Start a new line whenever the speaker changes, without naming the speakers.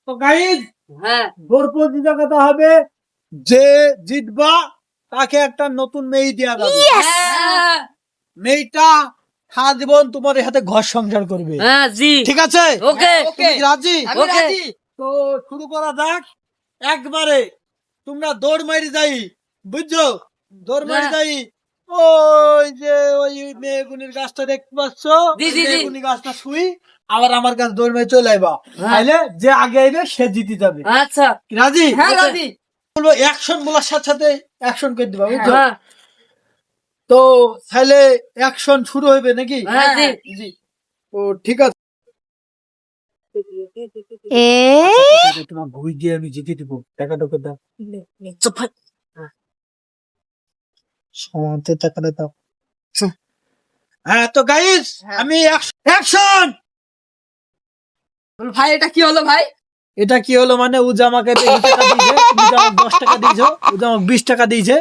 তো গাইজ
হ্যাঁ
দৌড় প্রতিযোগিতা হবে, যে জিতবা তাকে একটা নতুন মেয়ে দেওয়া যাবে।
হ্যাঁ
মেয়েটা সারা জীবন তোমার হাতে ঘর সংসার করবে,
হ্যাঁ জি
ঠিক আছে?
ওকে
তুমি কি রাজি?
আমি রাজি।
তো শুরু করা যাক। একবারে তোমরা দৌড় মারি যাই, বুঝছো? দৌড় মারি
হ্যাঁ।
যাই। ওই যে ওই মেয়েগুনির গাছটা দেখতে পাচ্ছ,
জি, জি, জি।
মেয়েগুনি গাছটা শুই আবার আমার কাছে দৌড় মেরে চলে আইবা।
হ্যাঁ।
তাইলে যে আগে আইবে সে জিতে যাবে।
আচ্ছা
কি রাজি?
হ্যাঁ
Okay.
রাজি
বলবো অ্যাকশন বলার সাথে সাথে অ্যাকশন করে দিবা, বুঝছো?
হ্যাঁ
তো তাহলে অ্যাকশন শুরু হইবে নাকি?
হ্যাঁ জি
জি। ও ঠিক আছে। তোমার ঘুষ দিয়ে আমি জিতে দিব, টাকাটা দাও।
চুপ ভাই
সমানতে টাকাটা দাও। হ্যাঁ তো গাইস, আমি অ্যাকশন।
ভাই এটা কি হলো ভাই
এটা কি হলো মানে ও যে আমাকে 20 টাকা দিয়েছে, তুমি যে আমাকে 10 টাকা দিয়েছো, ও যে আমাকে 20 টাকা দিয়েছে।